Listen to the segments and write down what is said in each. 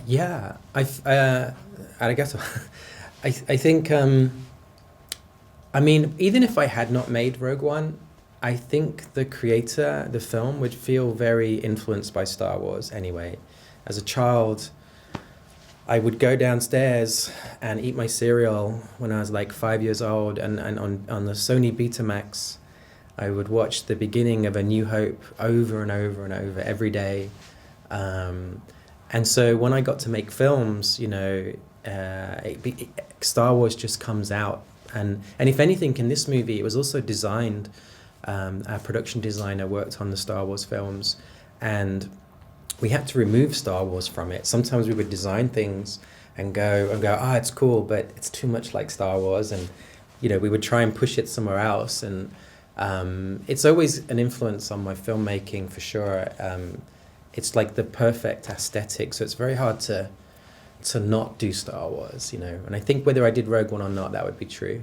Yeah, I guess I think I mean, even if I had not made Rogue One, I think the creator, the film, would feel very influenced by Star Wars anyway. As a child, I would go downstairs and eat my cereal when I was like 5 years old, and on the Sony Betamax, I would watch the beginning of A New Hope over and over and over every day. And so when I got to make films, you know, Star Wars just comes out. And if anything, in this movie, it was also designed, our production designer worked on the Star Wars films, and we had to remove Star Wars from it. Sometimes we would design things and go, it's cool, but it's too much like Star Wars. And, you know, we would try and push it somewhere else. And it's always an influence on my filmmaking for sure. It's like the perfect aesthetic, so it's very hard to not do Star Wars, you know. And I think whether I did Rogue One or not, that would be true.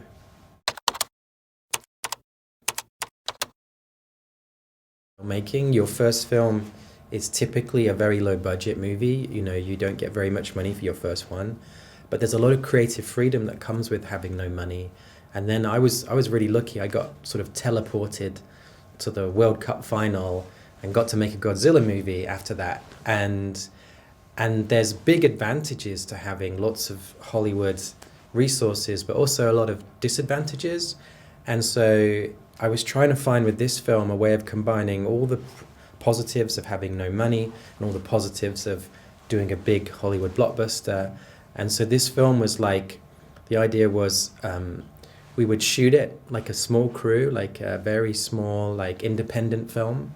Making your first film is typically a very low budget movie. You know, you don't get very much money for your first one, but there's a lot of creative freedom that comes with having no money. And then I was really lucky. I got sort of teleported to the World Cup final and got to make a Godzilla movie after that. And there's big advantages to having lots of Hollywood resources, but also a lot of disadvantages. And so I was trying to find with this film a way of combining all the positives of having no money and all the positives of doing a big Hollywood blockbuster. And so this film was like, the idea was we would shoot it like a small crew, like a very small, like independent film,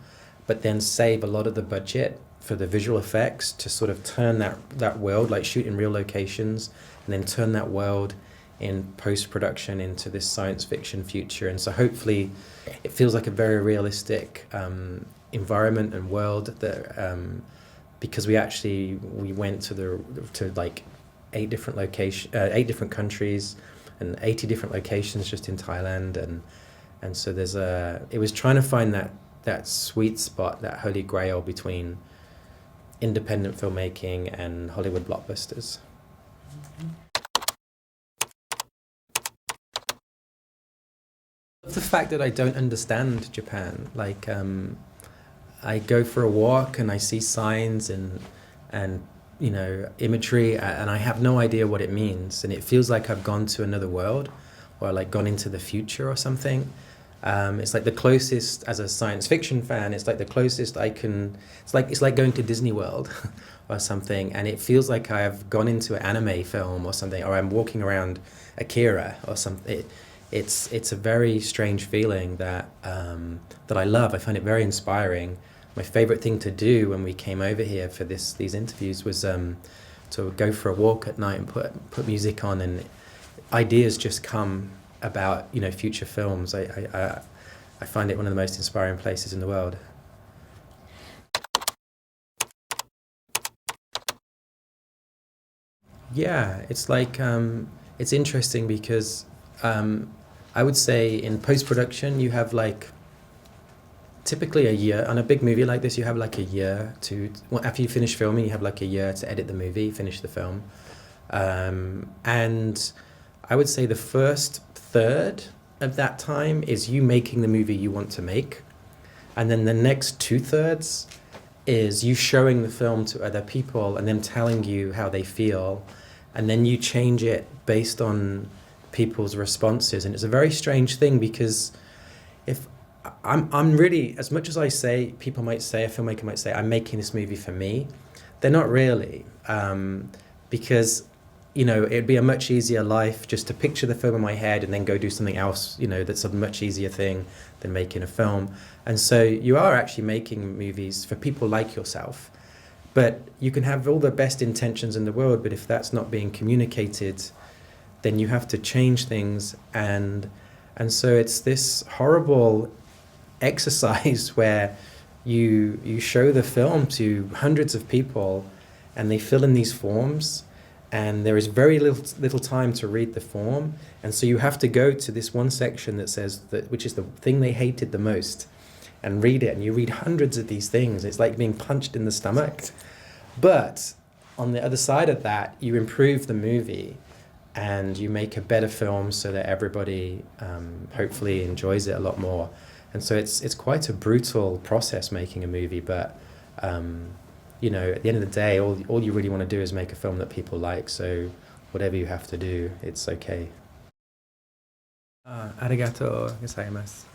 but then save a lot of the budget for the visual effects to sort of turn that world, like shoot in real locations, and then turn that world in post-production into this science fiction future. And so hopefully it feels like a very realistic environment and world that because we went to like 8 different countries and 80 different locations just in Thailand, and so it was trying to find that sweet spot, that holy grail between independent filmmaking and Hollywood blockbusters. The fact that I don't understand Japan, like I go for a walk and I see signs and you know, imagery, and I have no idea what it means, and it feels like I've gone to another world, or like gone into the future or something. It's like the closest, as a science fiction fan, it's like the closest I can. It's like going to Disney World or something, and it feels like I have gone into an anime film or something, or I'm walking around Akira or something. It's a very strange feeling that I love. I find it very inspiring. My favorite thing to do when we came over here for these interviews was to go for a walk at night and put music on, and ideas just come about, you know, future films. I find it one of the most inspiring places in the world. Yeah, it's like it's interesting because I would say in post-production you have like typically a year. On a big movie like this, you have like a year after you finish filming, you have like a year to edit the movie, finish the film, and I would say the first third of that time is you making the movie you want to make, and then the next 2/3 is you showing the film to other people and them telling you how they feel, and then you change it based on people's responses. And it's a very strange thing, because if I'm really, as much as I say, people might say, a filmmaker might say, I'm making this movie for me, they're not really, because, you know, it'd be a much easier life just to picture the film in my head and then go do something else, you know, that's a much easier thing than making a film. And so you are actually making movies for people like yourself, but you can have all the best intentions in the world, but if that's not being communicated, then you have to change things. And so it's this horrible exercise where you show the film to hundreds of people and they fill in these forms, and there is very little time to read the form, and so you have to go to this one section that says that, which is the thing they hated the most, and read it, and you read hundreds of these things. It's like being punched in the stomach. But on the other side of that, you improve the movie and you make a better film so that everybody hopefully enjoys it a lot more. And so it's quite a brutal process making a movie, but you know, at the end of the day, all you really want to do is make a film that people like. So whatever you have to do, it's okay. ありがとうございます。